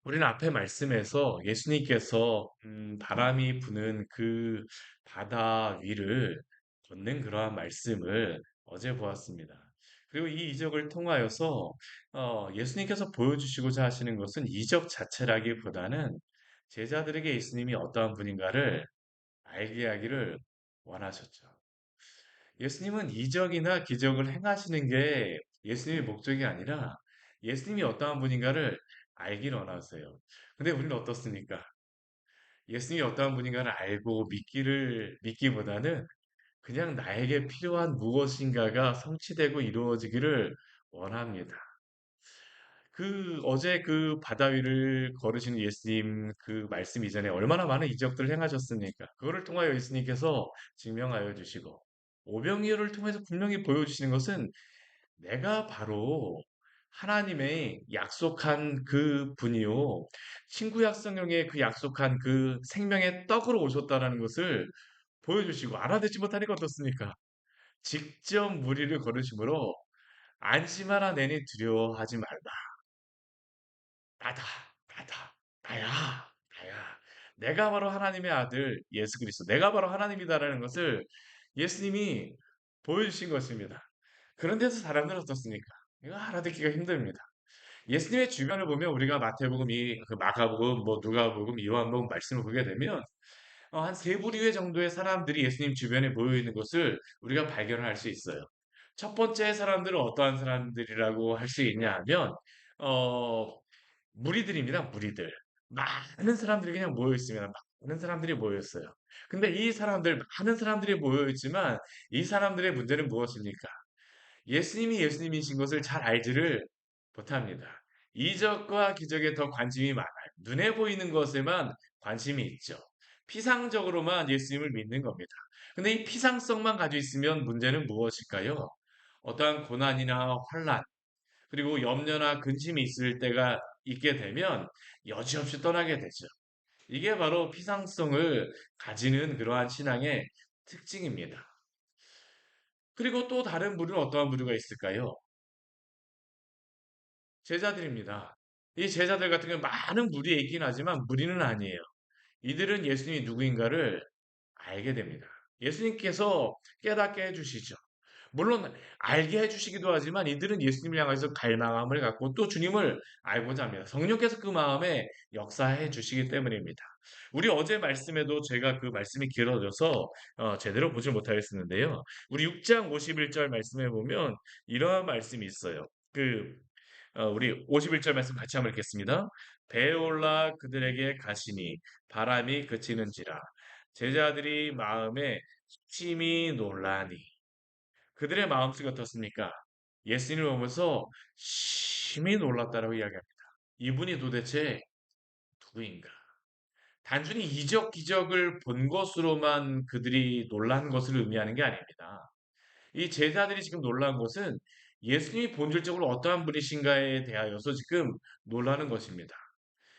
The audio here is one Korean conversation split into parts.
우리는 앞에 말씀에서 예수님께서 바람이 부는 그 바다 위를 걷는 그러한 말씀을 어제 보았습니다. 그리고 이 이적을 통하여서 예수님께서 보여주시고자 하시는 것은 이적 자체라기보다는 제자들에게 예수님이 어떠한 분인가를 알게 하기를 원하셨죠. 예수님은 이적이나 기적을 행하시는 게 예수님의 목적이 아니라 예수님이 어떠한 분인가를 알기를 원하세요. 근데 우리는 어떻습니까? 예수님이 어떠한 분인가를 알고 믿기보다는 그냥 나에게 필요한 무엇인가가 성취되고 이루어지기를 원합니다. 어제 그 바다 위를 걸으시는 예수님 그 말씀 이전에 얼마나 많은 이적들을 행하셨습니까? 그거를 통하여 예수님께서 증명하여 주시고 오병이어를 통해서 분명히 보여주시는 것은 내가 바로 하나님의 약속한 그 분이요. 신구약 성경에 그 약속한 그 생명의 떡으로 오셨다라는 것을 보여주시고 알아듣지 못하니까 어떻습니까? 직접 무리를 걸으심으로 안심하라 내니 두려워하지 말라. 나다, 나다, 나야, 나야. 내가 바로 하나님의 아들 예수 그리스도, 내가 바로 하나님이다라는 것을 예수님이 보여주신 것입니다. 그런데도 사람들은 어떻습니까? 이거 알아듣기가 힘듭니다. 예수님의 주변을 보면 우리가 마태복음, 그 마가복음, 뭐 누가복음, 요한복음 말씀을 보게 되면 한 세 부류의 정도의 사람들이 예수님 주변에 모여 있는 것을 우리가 발견할 수 있어요. 첫 번째 사람들은 어떠한 사람들이라고 할 수 있냐 하면 어, 무리들입니다. 무리들. 많은 사람들이 그냥 모여 있습니다. 많은 사람들이 모여 있어요. 근데 이 사람들, 많은 사람들이 모여 있지만 이 사람들의 문제는 무엇입니까? 예수님이 예수님이신 것을 잘 알지를 못합니다. 이적과 기적에 더 관심이 많아요. 눈에 보이는 것에만 관심이 있죠. 피상적으로만 예수님을 믿는 겁니다. 근데 이 피상성만 가지고 있으면 문제는 무엇일까요? 어떠한 고난이나 환란, 그리고 염려나 근심이 있을 때가 있게 되면 여지없이 떠나게 되죠. 이게 바로 피상성을 가지는 그러한 신앙의 특징입니다. 그리고 또 다른 부류는 어떠한 부류가 있을까요? 제자들입니다. 이 제자들 같은 경우는 많은 무리에 있긴 하지만 무리는 아니에요. 이들은 예수님이 누구인가를 알게 됩니다. 예수님께서 깨닫게 해주시죠. 물론 알게 해주시기도 하지만 이들은 예수님을 향해서 갈망함을 갖고 또 주님을 알고자 합니다. 성령께서 그 마음에 역사해 주시기 때문입니다. 우리 어제 말씀에도 제가 그 말씀이 길어져서 제대로 보지 못하겠었는데요. 우리 6장 51절 말씀에 보면 이러한 말씀이 있어요. 우리 51절 말씀 같이 한번 읽겠습니다. 배에 올라 그들에게 가시니 바람이 그치는지라 제자들이 마음에 심히 놀라니 그들의 마음속이 어떻습니까? 예수님을 보면서 심히 놀랐다라고 이야기합니다. 이분이 도대체 누구인가? 단순히 이적 기적을 본 것으로만 그들이 놀란 것을 의미하는 게 아닙니다. 이 제자들이 지금 놀란 것은 예수님이 본질적으로 어떠한 분이신가에 대하여서 지금 놀라는 것입니다.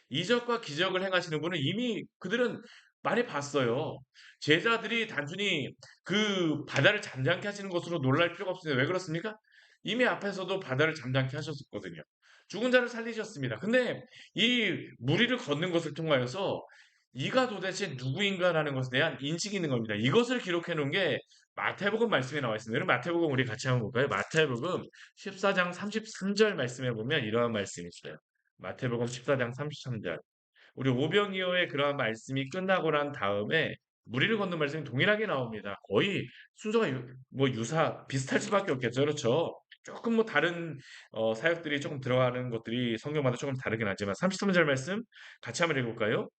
이적과 기적을 행하시는 분은 이미 그들은 많이 봤어요. 제자들이 단순히 그 바다를 잠잠케 하시는 것으로 놀랄 필요가 없습니다. 왜 그렇습니까? 이미 앞에서도 바다를 잠잠케 하셨거든요. 죽은 자를 살리셨습니다. 근데 이 무리를 걷는 것을 통하여서 이가 도대체 누구인가라는 것에 대한 인식이 있는 겁니다. 이것을 기록해 놓은 게 마태복음 말씀에 나와 있습니다. 그럼 마태복음 우리 같이 한번 볼까요? 마태복음 14장 33절 말씀에 보면 이러한 말씀이 있어요. 마태복음 14장 33절. 우리 오병이어의 그러한 말씀이 끝나고 난 다음에 무리를 걷는 말씀이 동일하게 나옵니다. 거의 순서가 뭐 비슷할 수밖에 없겠죠. 그렇죠? 조금 뭐 다른 사역들이 조금 들어가는 것들이 성경마다 조금 다르긴 하지만 33절 말씀 같이 한번 읽어볼까요?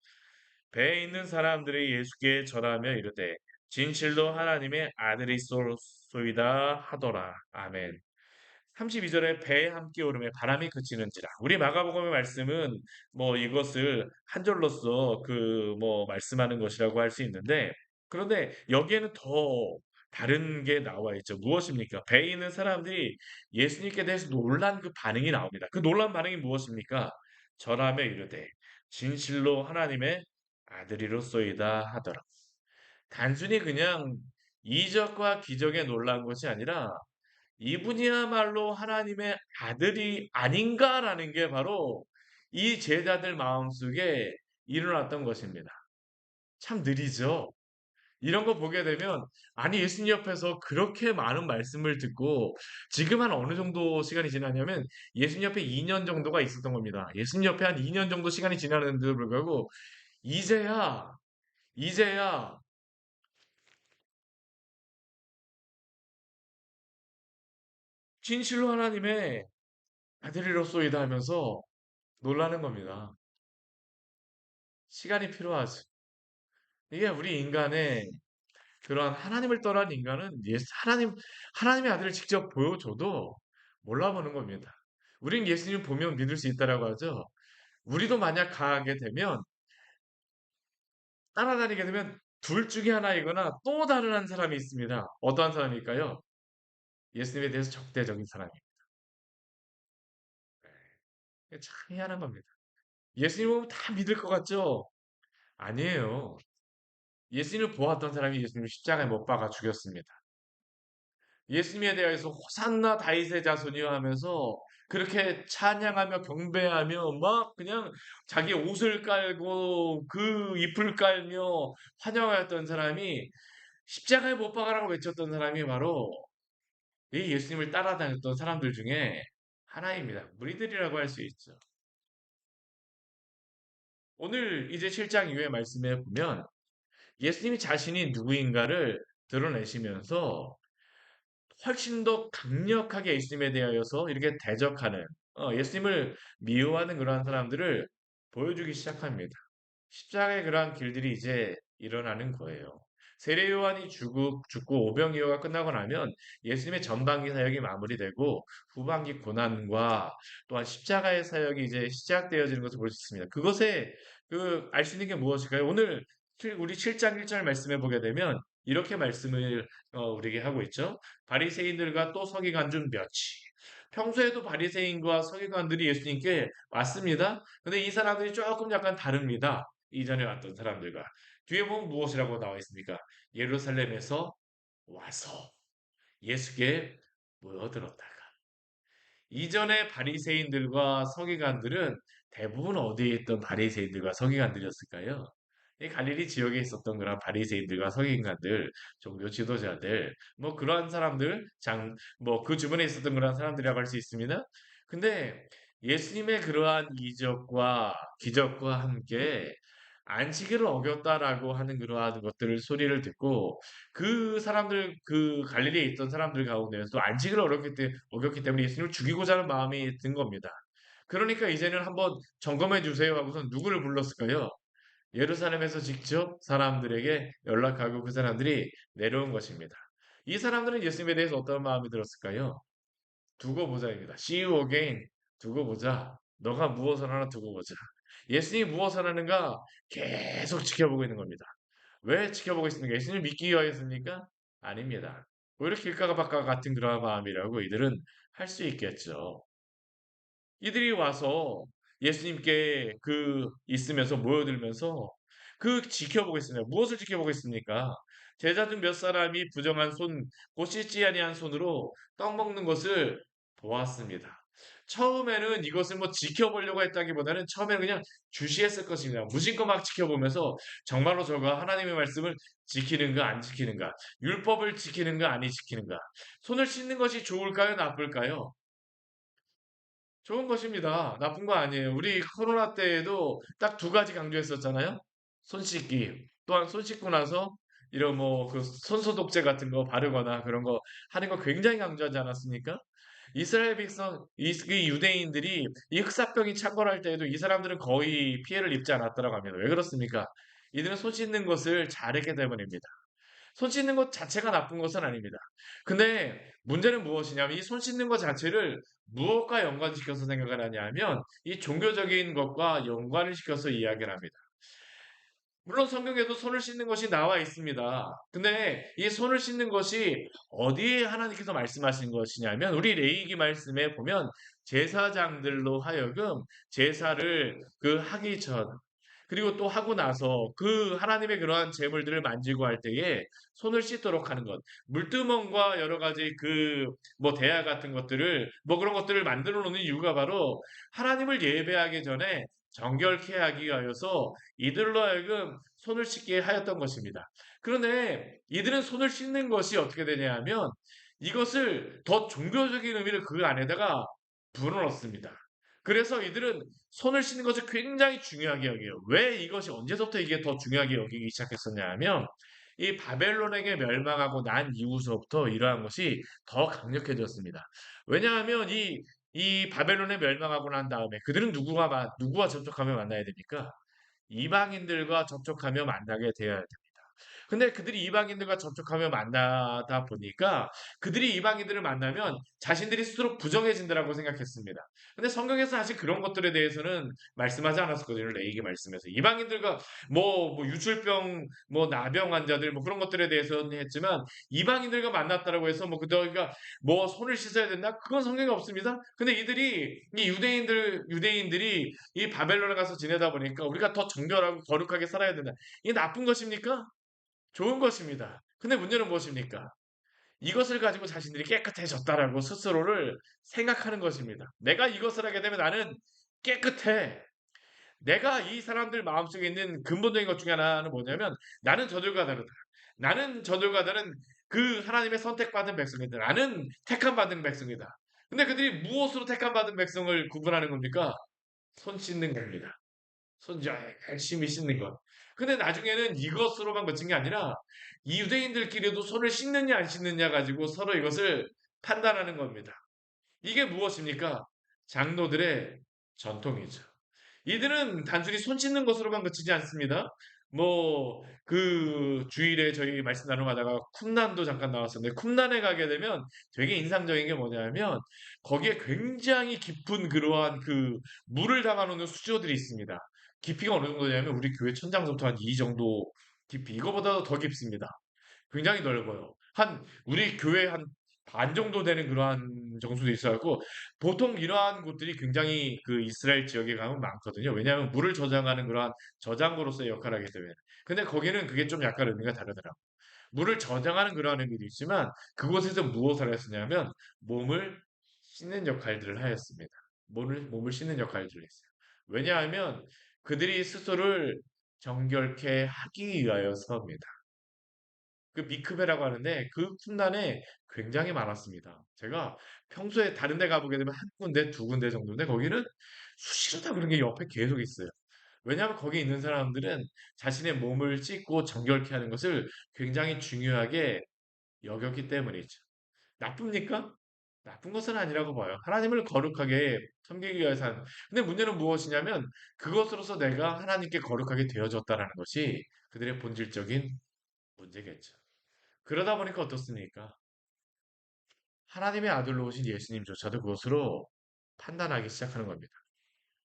배에 있는 사람들이 예수께 절하며 이르되 진실로 하나님의 아들이소이다 하더라. 아멘. 32절에 배에 함께 오름에 바람이 그치는지라. 우리 마가복음의 말씀은 뭐 이것을 한 절로서 뭐 말씀하는 것이라고 할 수 있는데 그런데 여기에는 더 다른 게 나와 있죠. 무엇입니까? 배에 있는 사람들이 예수님께 대해서 놀란 그 반응이 나옵니다. 그 놀란 반응이 무엇입니까? 절하며 이르되 진실로 하나님의 아들이로소이다 하더라. 단순히 그냥 이적과 기적에 놀란 것이 아니라 이분이야말로 하나님의 아들이 아닌가라는 게 바로 이 제자들 마음속에 일어났던 것입니다. 참 느리죠? 이런 거 보게 되면 아니 예수님 옆에서 그렇게 많은 말씀을 듣고 지금 한 어느 정도 시간이 지났냐면 예수님 옆에 2년 정도가 있었던 겁니다. 예수님 옆에 한 2년 정도 시간이 지났는데도 불구하고 이제야 이제야 진실로 하나님의 아들이로소이다 하면서 놀라는 겁니다. 시간이 필요하지. 이게 우리 인간의 그런 하나님을 떠난 인간은 하나님의 아들을 직접 보여줘도 몰라보는 겁니다. 우린 예수님 보면 믿을 수 있다라고 하죠. 우리도 만약 가게 되면, 따라다니게 되면 둘 중에 하나이거나 또 다른 한 사람이 있습니다. 어떠한 사람일까요? 예수님에 대해서 적대적인 사람이. 참 희한한 겁니다. 예수님 보면 다 믿을 것 같죠? 아니에요. 예수님을 보았던 사람이 예수님을 십자가에 못 박아 죽였습니다. 예수님에 대해서 호산나 다윗의 자손이여 하면서 그렇게 찬양하며 경배하며 막 그냥 자기 옷을 깔고 그 잎을 깔며 환영하였던 사람이 십자가에 못 박아라고 외쳤던 사람이 바로 이 예수님을 따라다녔던 사람들 중에 하나입니다. 무리들이라고 할 수 있죠. 오늘 이제 7장 이후의 말씀에 보면 예수님이 자신이 누구인가를 드러내시면서 훨씬 더 강력하게 예수님에 대하여서 이렇게 대적하는 예수님을 미워하는 그러한 사람들을 보여주기 시작합니다. 십자가의 그러한 길들이 이제 일어나는 거예요. 세례 요한이 죽고 오병이어가 끝나고 나면 예수님의 전반기 사역이 마무리되고 후반기 고난과 또한 십자가의 사역이 이제 시작되어지는 것을 볼 수 있습니다. 그것에 그 알 수 있는 게 무엇일까요? 오늘 우리 7장 1절 말씀해 보게 되면 이렇게 말씀을 우리에게 하고 있죠. 바리새인들과 또 서기관 중 몇이. 평소에도 바리새인과 서기관들이 예수님께 왔습니다. 근데 이 사람들이 조금 약간 다릅니다. 이전에 왔던 사람들과. 뒤에 보면 무엇이라고 나와 있습니까? 예루살렘에서 와서 예수께 모여들었다가. 이전에 바리새인들과 서기관들은 대부분 어디에 있던 바리새인들과 서기관들이었을까요? 이 갈릴리 지역에 있었던 그런 바리새인들과 서기관들, 종교 지도자들, 뭐 그러한 사람들, 뭐 그 주변에 있었던 그런 사람들이라고 할 수 있습니다. 근데 예수님의 그러한 이적과 기적과 함께 안식일을 어겼다라고 하는 그러한 것들을 소리를 듣고 그 사람들 그 갈릴리에 있던 사람들 가운데서 안식을 어겼기 때문에 예수님을 죽이고자 하는 마음이 든 겁니다. 그러니까 이제는 한번 점검해 주세요 하고서 누구를 불렀을까요? 예루살렘에서 직접 사람들에게 연락하고 그 사람들이 내려온 것입니다. 이 사람들은 예수님에 대해서 어떤 마음이 들었을까요? 두고 보자입니다. See you again. 두고 보자. 너가 무엇을 하나 두고 보자. 예수님이 무엇을 하는가 계속 지켜보고 있는 겁니다. 왜 지켜보고 있습니까? 예수님 믿기 위하였습니까? 아닙니다. 오히려 길가가 바깥 같은 그러한 마음이라고 이들은 할 수 있겠죠. 이들이 와서 예수님께 있으면서 모여들면서 지켜보고 있습니다. 무엇을 지켜보고 있습니까? 제자 중 몇 사람이 부정한 곧 씻지 아니한 손으로 떡 먹는 것을 보았습니다. 처음에는 이것을 뭐 지켜보려고 했다기보다는 처음에는 그냥 주시했을 것입니다. 무심코 막 지켜보면서 정말로 저가 하나님의 말씀을 지키는가 안 지키는가, 율법을 지키는가 아니 지키는가, 손을 씻는 것이 좋을까요 나쁠까요? 좋은 것입니다. 나쁜 거 아니에요. 우리 코로나 때에도 딱 두 가지 강조했었잖아요. 손 씻기. 또한 손 씻고 나서 이런 뭐 그 손소독제 같은 거 바르거나 그런 거 하는 거 굉장히 강조하지 않았습니까? 이스라엘 백성, 이 유대인들이 이 흑사병이 창궐할 때에도 이 사람들은 거의 피해를 입지 않았다고 합니다. 왜 그렇습니까? 이들은 손 씻는 것을 잘했기 때문입니다. 손 씻는 것 자체가 나쁜 것은 아닙니다. 근데 문제는 무엇이냐면 이 손 씻는 것 자체를 무엇과 연관시켜서 생각을 하냐면 이 종교적인 것과 연관을 시켜서 이야기를 합니다. 물론 성경에도 손을 씻는 것이 나와 있습니다. 근데 이 손을 씻는 것이 어디에 하나님께서 말씀하신 것이냐면 우리 레위기 말씀에 보면 제사장들로 하여금 제사를 하기 전 그리고 또 하고 나서 그 하나님의 그러한 제물들을 만지고 할 때에 손을 씻도록 하는 것. 물두멍과 여러 가지 그 뭐 대야 같은 것들을 뭐 그런 것들을 만들어 놓는 이유가 바로 하나님을 예배하기 전에 정결케 하기 위하여서 이들로 하여금 손을 씻게 하였던 것입니다. 그런데 이들은 손을 씻는 것이 어떻게 되냐 하면 이것을 더 종교적인 의미를 그 안에다가 불어넣습니다. 그래서 이들은 손을 씻는 것을 굉장히 중요하게 여겨요. 왜 이것이 언제부터 이게 더 중요하게 여기기 시작했었냐 하면 이 바벨론에게 멸망하고 난 이후서부터 이러한 것이 더 강력해졌습니다. 왜냐하면 이 바벨론에 멸망하고 난 다음에 그들은 누구와 접촉하며 만나야 됩니까? 이방인들과 접촉하며 만나게 되어야 됩니다. 근데 그들이 이방인들과 접촉하며 만나다 보니까 그들이 이방인들을 만나면 자신들이 스스로 부정해진다라고 생각했습니다. 근데 성경에서 사실 그런 것들에 대해서는 말씀하지 않았었거든요. 레이기 말씀에서. 이방인들과 뭐 유출병, 뭐 나병 환자들 뭐 그런 것들에 대해서는 했지만 이방인들과 만났다라고 해서 뭐 그들가 뭐 손을 씻어야 된다? 그건 성경에 없습니다. 근데 이 유대인들이 이 바벨론에 가서 지내다 보니까 우리가 더 정결하고 거룩하게 살아야 된다. 이게 나쁜 것입니까? 좋은 것입니다. 근데 문제는 무엇입니까? 이것을 가지고 자신들이 깨끗해졌다라고 스스로를 생각하는 것입니다. 내가 이것을 하게 되면 나는 깨끗해. 내가 이 사람들 마음속에 있는 근본적인 것 중에 하나는 뭐냐면 나는 저들과 다르다. 나는 저들과 다른 그 하나님의 선택받은 백성이다. 나는 택함받은 백성이다. 근데 그들이 무엇으로 택함받은 백성을 구분하는 겁니까? 손 씻는 겁니다. 손자 열심히 씻는 것. 근데 나중에는 이것으로만 그친 게 아니라 이 유대인들끼리도 손을 씻느냐 안 씻느냐 가지고 서로 이것을 판단하는 겁니다. 이게 무엇입니까? 장로들의 전통이죠. 이들은 단순히 손 씻는 것으로만 그치지 않습니다. 뭐 그 주일에 저희 말씀 나눔하다가 쿰란도 잠깐 나왔었는데 쿰란에 가게 되면 되게 인상적인 게 뭐냐면 거기에 굉장히 깊은 그러한 그 물을 담아 놓는 수조들이 있습니다. 깊이가 어느 정도냐면 우리 교회 천장부터 한 이 정도 깊이 이거보다도 더 깊습니다. 굉장히 넓어요. 우리 교회 한 반 정도 되는 그러한 정수도 있어갖고, 보통 이러한 곳들이 굉장히 그 이스라엘 지역에 가면 많거든요. 왜냐하면 물을 저장하는 그러한 저장고로서의 역할을 하기 때문에. 근데 거기는 그게 좀 약간 의미가 다르더라고요. 물을 저장하는 그러한 의미도 있지만, 그곳에서 무엇을 했었냐면, 몸을 씻는 역할들을 하였습니다. 몸을 씻는 역할들을 했어요. 왜냐하면 그들이 스스로를 정결케 하기 위하여서입니다. 그 미크베라고 하는데 그 쿰란에 굉장히 많았습니다. 제가 평소에 다른 데 가보게 되면 한 군데, 두 군데 정도인데 거기는 수시로 다 그런 게 옆에 계속 있어요. 왜냐하면 거기 있는 사람들은 자신의 몸을 씻고 정결케 하는 것을 굉장히 중요하게 여겼기 때문이죠. 나쁩니까? 나쁜 것은 아니라고 봐요. 하나님을 거룩하게 섬기기 위해서 하는. 근데 문제는 무엇이냐면 그것으로서 내가 하나님께 거룩하게 되어졌다라는 것이 그들의 본질적인 문제겠죠. 그러다 보니까 어떻습니까? 하나님의 아들로 오신 예수님조차도 그것으로 판단하기 시작하는 겁니다.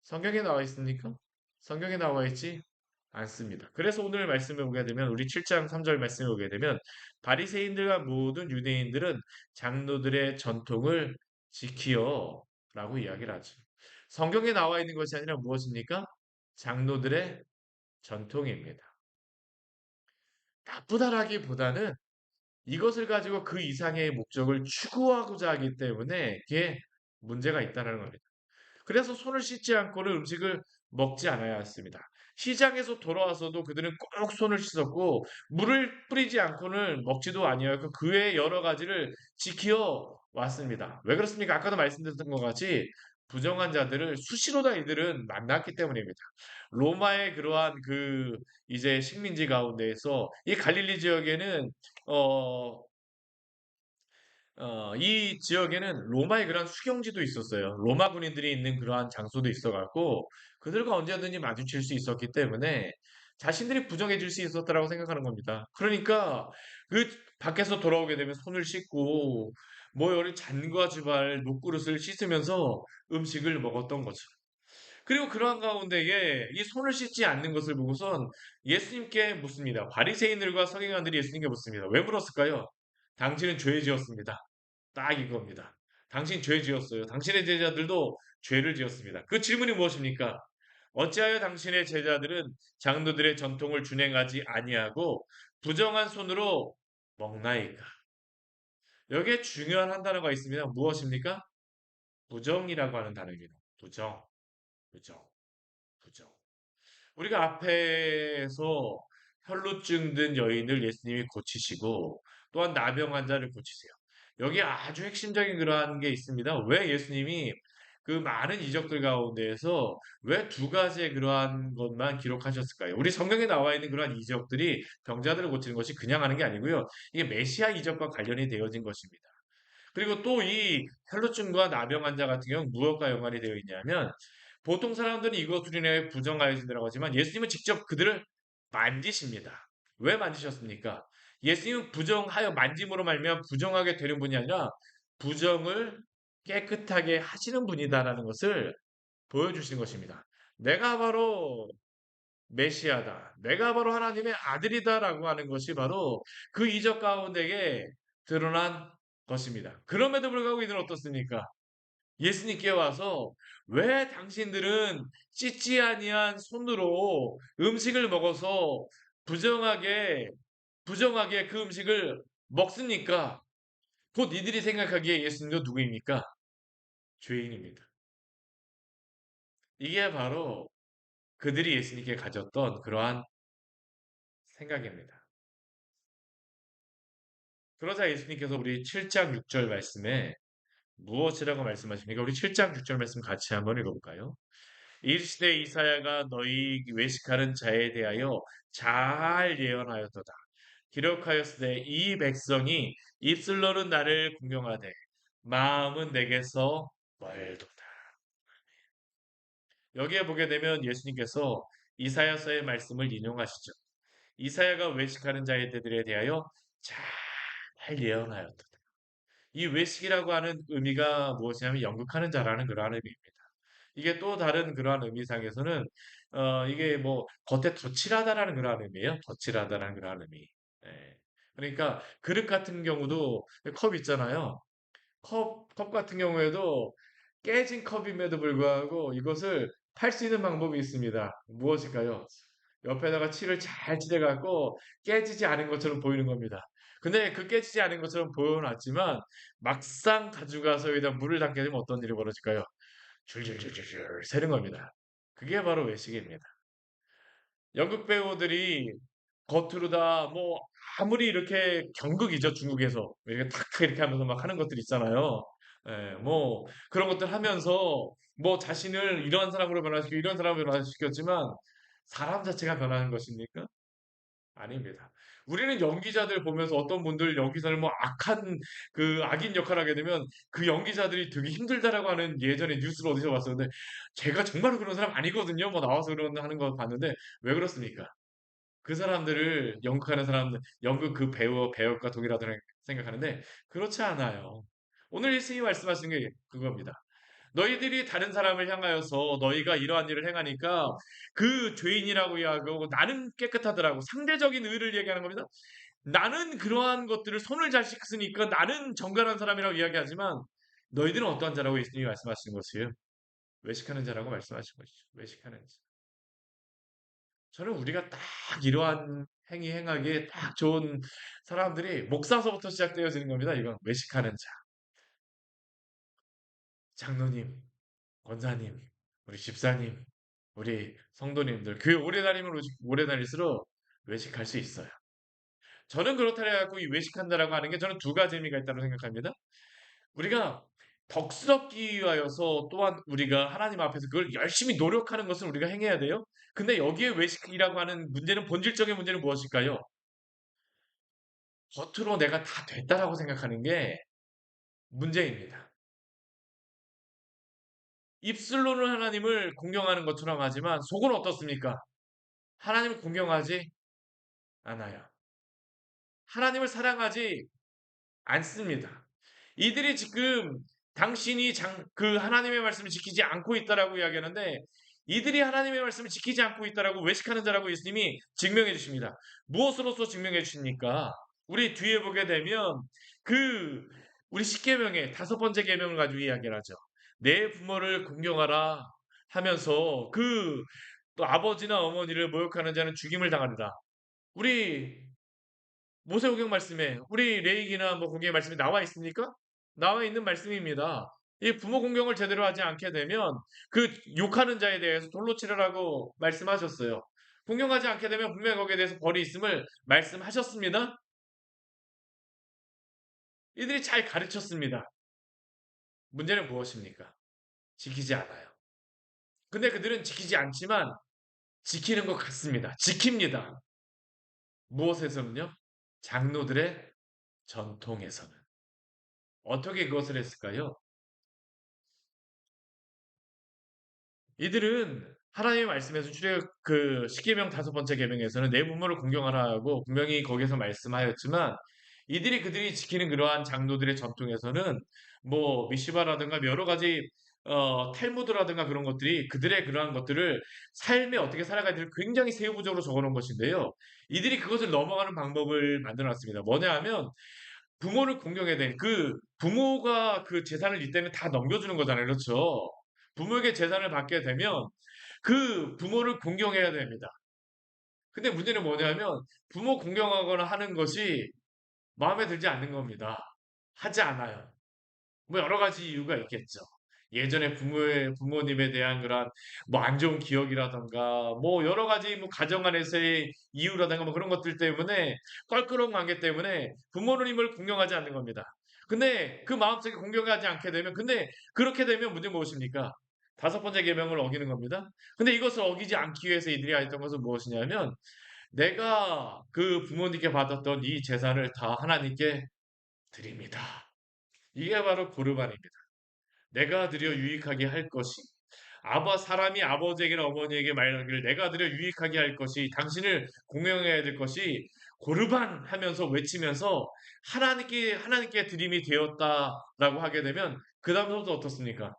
성경에 나와 있습니까? 성경에 나와 있지 않습니다. 그래서 오늘 말씀에 보게 되면 우리 7장 3절 말씀에 보게 되면 바리새인들과 모든 유대인들은 장로들의 전통을 지키어라고 이야기를 하죠. 성경에 나와 있는 것이 아니라 무엇입니까? 장로들의 전통입니다. 나쁘다라기보다는 이것을 가지고 그 이상의 목적을 추구하고자 하기 때문에 이게 문제가 있다는 겁니다. 그래서 손을 씻지 않고는 음식을 먹지 않아야 했습니다. 시장에서 돌아와서도 그들은 꼭 손을 씻었고 물을 뿌리지 않고는 먹지도 아니하고 그 외에 여러 가지를 지키어 왔습니다. 왜 그렇습니까? 아까도 말씀드렸던 것 같이 부정한 자들을 수시로 다 이들은 만났기 때문입니다. 로마의 그러한 그 이제 식민지 가운데에서 이 갈릴리 지역에는 어 이 지역에는 로마의 그런 수경지도 있었어요. 로마 군인들이 있는 그러한 장소도 있어갖고 그들과 언제든지 마주칠 수 있었기 때문에 자신들이 부정해질 수 있었다라고 생각하는 겁니다. 그러니까 그 밖에서 돌아오게 되면 손을 씻고 뭐 여러 잔과 주발, 녹그릇을 씻으면서 음식을 먹었던 거죠. 그리고 그러한 가운데에 이 손을 씻지 않는 것을 보고선 예수님께 묻습니다. 바리새인들과 서기관들이 예수님께 묻습니다. 왜 물었을까요? 당신은 죄 지었습니다. 딱 이겁니다. 당신 죄 지었어요. 당신의 제자들도 죄를 지었습니다. 그 질문이 무엇입니까? 어찌하여 당신의 제자들은 장로들의 전통을 준행하지 아니하고 부정한 손으로 먹나이까? 여기에 중요한 한 단어가 있습니다. 무엇입니까? 부정이라고 하는 단어입니다. 부정, 부정, 부정. 우리가 앞에서 혈루증 든 여인을 예수님이 고치시고 또한 나병 환자를 고치세요. 여기 아주 핵심적인 그러한 게 있습니다. 왜 예수님이 그 많은 이적들 가운데에서 왜 두 가지의 그러한 것만 기록하셨을까요? 우리 성경에 나와 있는 그러한 이적들이 병자들을 고치는 것이 그냥 하는 게 아니고요. 이게 메시아 이적과 관련이 되어진 것입니다. 그리고 또 이 혈루증과 나병 환자 같은 경우는 무엇과 연관이 되어 있냐면 보통 사람들은 이것으로 인해 부정하여진다고 하지만 예수님은 직접 그들을 만지십니다. 왜 만지셨습니까? 예수님은 부정하여 만짐으로 말미암아 부정하게 되는 분이 아니라 부정을 깨끗하게 하시는 분이다라는 것을 보여주신 것입니다. 내가 바로 메시아다. 내가 바로 하나님의 아들이다라고 하는 것이 바로 그 이적 가운데에 드러난 것입니다. 그럼에도 불구하고 이들은 어떻습니까? 예수님께 와서 왜 당신들은 씻지 아니한 손으로 음식을 먹어서 부정하게 부정하게 그 음식을 먹습니까? 곧 이들이 생각하기에 예수님도 누구입니까? 죄인입니다. 이게 바로 그들이 예수님께 가졌던 그러한 생각입니다. 그러자 예수님께서 우리 7장 6절 말씀에 무엇이라고 말씀하십니까? 우리 7장 6절 말씀 같이 한번 읽어볼까요? 이르시되 이사야가 너희 외식하는 자에 대하여 잘 예언하였도다. 기록하였으되 이 백성이 입술로는 나를 공경하되 마음은 내게서 멀도다. 여기에 보게 되면 예수님께서 이사야서의 말씀을 인용하시죠. 이사야가 외식하는 자들에 대하여 잘 예언하였도다. 이 외식이라고 하는 의미가 무엇이냐면 연극하는 자라는 그러한 의미입니다. 이게 또 다른 그러한 의미상에서는 이게 뭐 겉에 덧칠하다라는 그러한 의미예요. 덧칠하다라는 그러한 의미. 예. 그러니까 그릇 같은 경우도 컵 있잖아요. 컵 같은 경우에도 깨진 컵임에도 불구하고 이것을 팔 수 있는 방법이 있습니다. 무엇일까요? 옆에다가 칠을 잘 칠해갖고 깨지지 않은 것처럼 보이는 겁니다. 근데 그 깨지지 않은 것처럼 보여놨지만 막상 가져가서 여기다 물을 담게 되면 어떤 일이 벌어질까요? 줄줄줄줄줄 새는 겁니다. 그게 바로 외식입니다. 연극 배우들이 겉으로 다 뭐 아무리 이렇게 경극이죠 중국에서 이렇게 탁 이렇게 하면서 막 하는 것들 있잖아요. 예, 뭐 그런 것들 하면서 뭐 자신을 이러한 사람으로 변화시키고 이런 사람으로 변화시켰지만 사람 자체가 변하는 것입니까? 아닙니다. 우리는 연기자들 보면서 어떤 분들 연기자를 뭐 악한 그 악인 역할을 하게 되면 그 연기자들이 되게 힘들다라고 하는 예전에 뉴스를 어디서 봤었는데 제가 정말로 그런 사람 아니거든요. 뭐 나와서 그런 하는 거 봤는데 왜 그렇습니까? 그 사람들을 연극하는 사람들, 연극 그 배역과 동일하다고 생각하는데 그렇지 않아요. 오늘 예수님이 말씀하신 게 그겁니다. 너희들이 다른 사람을 향하여서 너희가 이러한 일을 행하니까 그 죄인이라고 이야기하고 나는 깨끗하더라고. 상대적인 의를 얘기하는 겁니다. 나는 그러한 것들을 손을 잘 씻으니까 나는 정결한 사람이라고 이야기하지만 너희들은 어떠한 자라고 예수님이 말씀하시는 것이에요? 외식하는 자라고 말씀하신 것이죠. 외식하는 자. 저는 우리가 딱 이러한 행위 행하기에 딱 좋은 사람들이 목사서부터 시작되어지는 겁니다. 이건 외식하는 자. 장로님, 권사님, 우리 집사님, 우리 성도님들 교회 오래 다니면 오래 다닐수록 외식할 수 있어요. 저는 그렇다 해갖고 이 외식한다라고 하는 게 저는 두 가지 의미가 있다고 생각합니다. 우리가 덕스럽기 위하여서 또한 우리가 하나님 앞에서 그걸 열심히 노력하는 것을 우리가 행해야 돼요. 근데 여기에 외식이라고 하는 문제는 본질적인 문제는 무엇일까요? 겉으로 내가 다 됐다라고 생각하는 게 문제입니다. 입술로는 하나님을 공경하는 것처럼 하지만 속은 어떻습니까? 하나님을 공경하지 않아요. 하나님을 사랑하지 않습니다. 이들이 지금 당신이 그 하나님의 말씀을 지키지 않고 있다라고 이야기하는데 이들이 하나님의 말씀을 지키지 않고 있다라고 외식하는 자라고 예수님이 증명해 주십니다. 무엇으로서 증명해 주십니까? 우리 뒤에 보게 되면 그 우리 십계명의 다섯 번째 계명을 가지고 이야기를 하죠. 내 부모를 공경하라 하면서 또 아버지나 어머니를 모욕하는 자는 죽임을 당하리라. 우리 모세오경 말씀에 우리 레위기나 뭐 공경의 말씀에 나와 있습니까? 나와 있는 말씀입니다. 이 부모 공경을 제대로 하지 않게 되면 그 욕하는 자에 대해서 돌로 치르라고 말씀하셨어요. 공경하지 않게 되면 분명히 거기에 대해서 벌이 있음을 말씀하셨습니다. 이들이 잘 가르쳤습니다. 문제는 무엇입니까? 지키지 않아요. 근데 그들은 지키지 않지만 지키는 것 같습니다. 지킵니다. 무엇에서는요? 장로들의 전통에서는. 어떻게 그것을 했을까요? 이들은 하나님의 말씀에서 출애굽 십계명 다섯 번째 계명에서는 내 부모를 공경하라 고 분명히 거기서 말씀하였지만 이들이 그들이 지키는 그러한 장로들의 전통에서는 뭐 미시바라든가 여러 가지 탈무드라든가 그런 것들이 그들의 그러한 것들을 삶에 어떻게 살아가야 될지 굉장히 세부적으로 적어 놓은 것인데요. 이들이 그것을 넘어가는 방법을 만들어 놨습니다. 뭐냐 하면 부모를 공경해야 돼. 부모가 그 재산을 이때는 다 넘겨주는 거잖아요. 그렇죠? 부모에게 재산을 받게 되면 그 부모를 공경해야 됩니다. 근데 문제는 뭐냐면 부모 공경하거나 하는 것이 마음에 들지 않는 겁니다. 하지 않아요. 뭐 여러 가지 이유가 있겠죠. 예전에 부모님에 대한 그런 뭐 안 좋은 기억이라던가 뭐 여러 가지 뭐 가정 안에서의 이유라든가 뭐 그런 것들 때문에 껄끄러운 관계 때문에 부모님을 공경하지 않는 겁니다. 근데 그 마음속에 공경하지 않게 되면 근데 그렇게 되면 문제 무엇입니까? 다섯 번째 계명을 어기는 겁니다. 근데 이것을 어기지 않기 위해서 이들이 했던 것은 무엇이냐면 내가 그 부모님께 받았던 이 재산을 다 하나님께 드립니다. 이게 바로 고르반입니다. 내가 드려 유익하게 할 것이 사람이 아버지에게나 어머니에게 말하기를 내가 드려 유익하게 할 것이 당신을 공경해야 될 것이 고르반 하면서 외치면서 하나님께 드림이 되었다라고 하게 되면 그 다음부터 어떻습니까?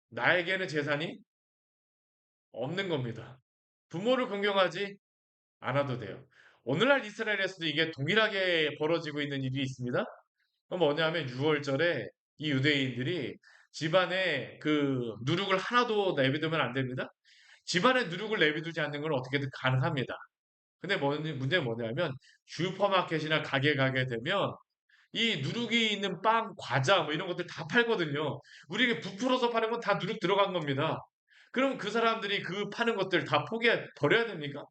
나에게는 재산이 없는 겁니다. 부모를 공경하지 않아도 돼요. 오늘날 이스라엘에서도 이게 동일하게 벌어지고 있는 일이 있습니다. 그건 뭐냐면 6월절에 이 유대인들이 집안에 누룩을 하나도 내비두면 안 됩니다. 집안에 누룩을 내비두지 않는 건 어떻게든 가능합니다. 근데 문제는 뭐냐면 슈퍼마켓이나 가게 가게 되면 이 누룩이 있는 빵, 과자 뭐 이런 것들 다 팔거든요. 우리에게 부풀어서 파는 건 다 누룩 들어간 겁니다. 그럼 그 사람들이 그 파는 것들 다 버려야 됩니까?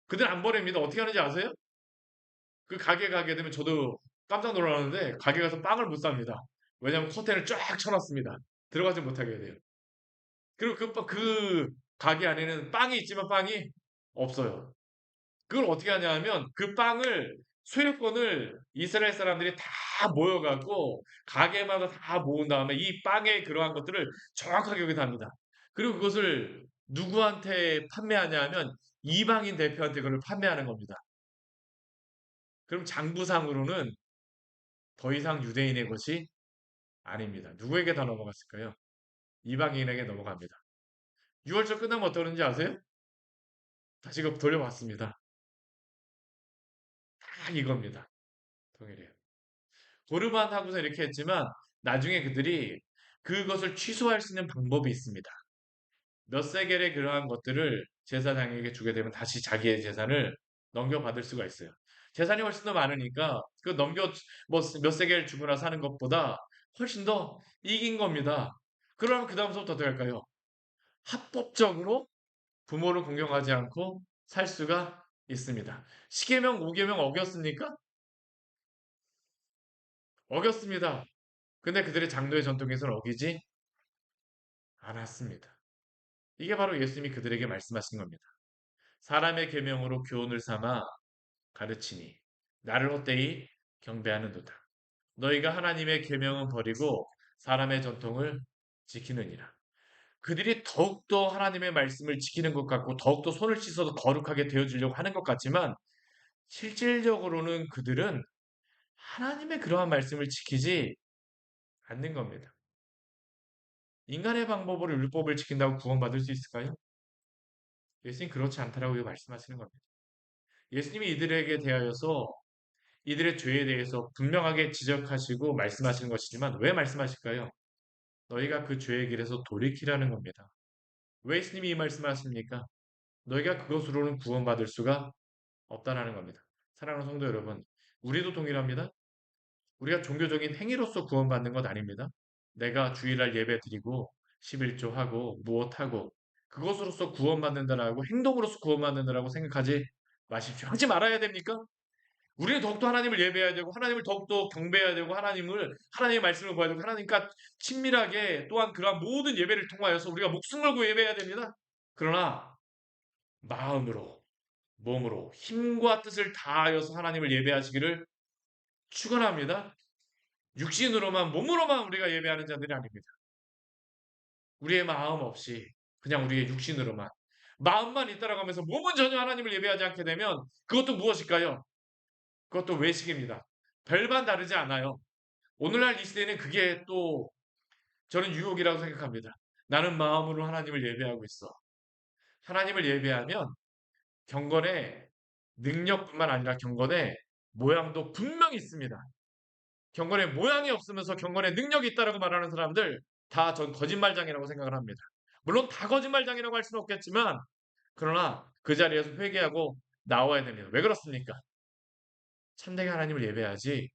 그들 안 버립니다. 어떻게 하는지 아세요? 그 가게 가게 되면 저도 깜짝 놀랐는데 가게 가서 빵을 못 삽니다. 왜냐하면 커튼을 쫙 쳐놨습니다. 들어가지 못하게 돼요. 그리고 그 가게 안에는 빵이 있지만 빵이 없어요. 그걸 어떻게 하냐 하면 그 빵을 소유권을 이스라엘 사람들이 다 모여갖고 가게마다 다 모은 다음에 이 빵의 그러한 것들을 정확하게 여기다 합니다. 그리고 그것을 누구한테 판매하냐 하면 이방인 대표한테 그걸 판매하는 겁니다. 그럼 장부상으로는 더 이상 유대인의 것이 아닙니다. 누구에게 다 넘어갔을까요? 이방인에게 넘어갑니다. 6월절 끝나면 어떠는지 아세요? 다시 그 돌려받습니다. 딱 이겁니다. 동일해요. 고르반 하고서 이렇게 했지만 나중에 그들이 그것을 취소할 수 있는 방법이 있습니다. 몇 세겔의 그러한 것들을 제사장에게 주게 되면 다시 자기의 재산을 넘겨받을 수가 있어요. 재산이 훨씬 더 많으니까 뭐 몇 세겔 주고 나서 사는 것보다 훨씬 더 이긴 겁니다. 그러면 그 다음부터 어떻게 할까요? 합법적으로 부모를 공경하지 않고 살 수가 있습니다. 십계명, 오계명 어겼습니까? 어겼습니다. 근데 그들의 장로의 전통에서는 어기지 않았습니다. 이게 바로 예수님이 그들에게 말씀하신 겁니다. 사람의 계명으로 교훈을 삼아 가르치니 나를 헛되이 경배하는도다. 너희가 하나님의 계명은 버리고 사람의 전통을 지키느니라. 그들이 더욱더 하나님의 말씀을 지키는 것 같고 더욱더 손을 씻어서 거룩하게 되어주려고 하는 것 같지만 실질적으로는 그들은 하나님의 그러한 말씀을 지키지 않는 겁니다. 인간의 방법으로 율법을 지킨다고 구원받을 수 있을까요? 예수님 그렇지 않다라고 말씀하시는 겁니다. 예수님이 이들에게 대하여서 이들의 죄에 대해서 분명하게 지적하시고 말씀하시는 것이지만 왜 말씀하실까요? 너희가 그 죄의 길에서 돌이키라는 겁니다. 왜 예수님이 이 말씀을 하십니까? 너희가 그것으로는 구원받을 수가 없다라는 겁니다. 사랑하는 성도 여러분, 우리도 동일합니다. 우리가 종교적인 행위로서 구원받는 것 아닙니다. 내가 주일날 예배 드리고 11조 하고 무엇하고 그것으로서 구원받는다라고 행동으로서 구원받는다라고 생각하지 마십시오. 하지 말아야 됩니까? 우리는 더욱더 하나님을 예배해야 되고 하나님을 더욱더 경배해야 되고 하나님의 말씀을 보아야 되고 하나님과 친밀하게 또한 그러한 모든 예배를 통하여서 우리가 목숨 걸고 예배해야 됩니다. 그러나 마음으로 몸으로 힘과 뜻을 다하여서 하나님을 예배하시기를 축원합니다. 육신으로만 몸으로만 우리가 예배하는 자들이 아닙니다. 우리의 마음 없이 그냥 우리의 육신으로만 마음만 있다라고 하면서 몸은 전혀 하나님을 예배하지 않게 되면 그것도 무엇일까요? 그것도 외식입니다. 별반 다르지 않아요. 오늘날 이 시대는 그게 또 저는 유혹이라고 생각합니다. 나는 마음으로 하나님을 예배하고 있어. 하나님을 예배하면 경건의 능력뿐만 아니라 경건의 모양도 분명히 있습니다. 경건의 모양이 없으면서 경건의 능력이 있다라고 말하는 사람들 다 전 거짓말장이라고 생각을 합니다. 물론 다 거짓말장이라고 할 수는 없겠지만 그러나 그 자리에서 회개하고 나와야 됩니다. 왜 그렇습니까? 참되게 하나님을 예배하지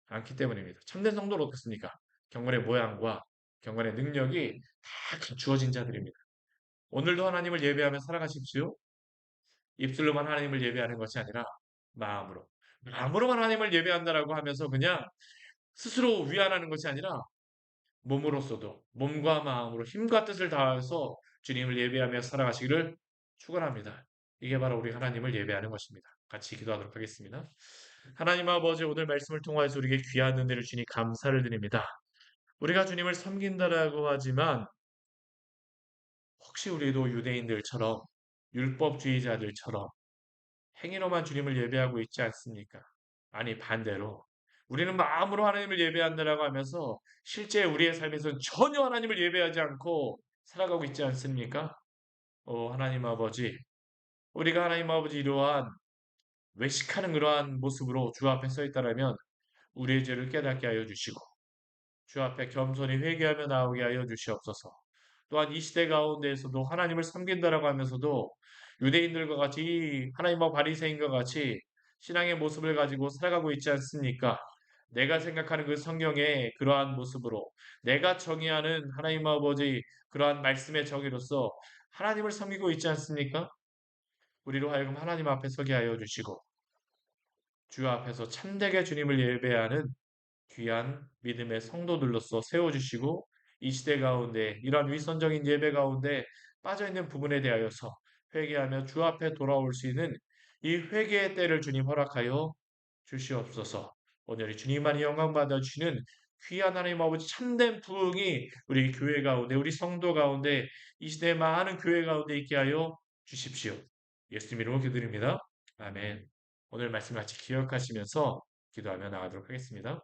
않기 때문입니다. 참된 성도는 어떻습니까? 경건의 모양과 경건의 능력이 다 갖추어진 자들입니다. 오늘도 하나님을 예배하며 살아가십시오. 입술로만 하나님을 예배하는 것이 아니라 마음으로. 마음으로만 하나님을 예배한다라고 하면서 그냥 스스로 위안하는 것이 아니라 몸으로서도 몸과 마음으로 힘과 뜻을 다해서 주님을 예배하며 살아가시기를 축원합니다. 이게 바로 우리 하나님을 예배하는 것입니다. 같이 기도하도록 하겠습니다. 하나님 아버지 오늘 말씀을 통하여서 우리에게 귀한 은혜를 주니 감사를 드립니다. 우리가 주님을 섬긴다라고 하지만 혹시 우리도 유대인들처럼 율법주의자들처럼 행위로만 주님을 예배하고 있지 않습니까? 아니 반대로 우리는 마음으로 하나님을 예배한다라고 하면서 실제 우리의 삶에서는 전혀 하나님을 예배하지 않고 살아가고 있지 않습니까? 하나님 아버지, 우리가 하나님 아버지 이러한 외식하는 그러한 모습으로 주 앞에 서 있다라면 우리의 죄를 깨닫게 하여 주시고 주 앞에 겸손히 회개하며 나오게 하여 주시옵소서. 또한 이 시대 가운데에서도 하나님을 섬긴다라고 하면서도 유대인들과 같이 하나님과 바리새인과 같이 신앙의 모습을 가지고 살아가고 있지 않습니까? 내가 생각하는 그 성경의 그러한 모습으로 내가 정의하는 하나님 아버지 그러한 말씀의 정의로서 하나님을 섬기고 있지 않습니까? 우리로 하여금 하나님 앞에 서게 하여 주시고 주 앞에서 참되게 주님을 예배하는 귀한 믿음의 성도들로서 세워주시고 이 시대 가운데 이러한 위선적인 예배 가운데 빠져있는 부분에 대하여서 회개하며 주 앞에 돌아올 수 있는 이 회개의 때를 주님 허락하여 주시옵소서. 오늘 주님만이 영광 받아주시는 귀한 하나님 아버지 참된 부흥이 우리 교회 가운데 우리 성도 가운데 이 시대 많은 교회 가운데 있게 하여 주십시오. 예수님 이름으로 기도드립니다. 아멘. 오늘 말씀 같이 기억하시면서 기도하며 나가도록 하겠습니다.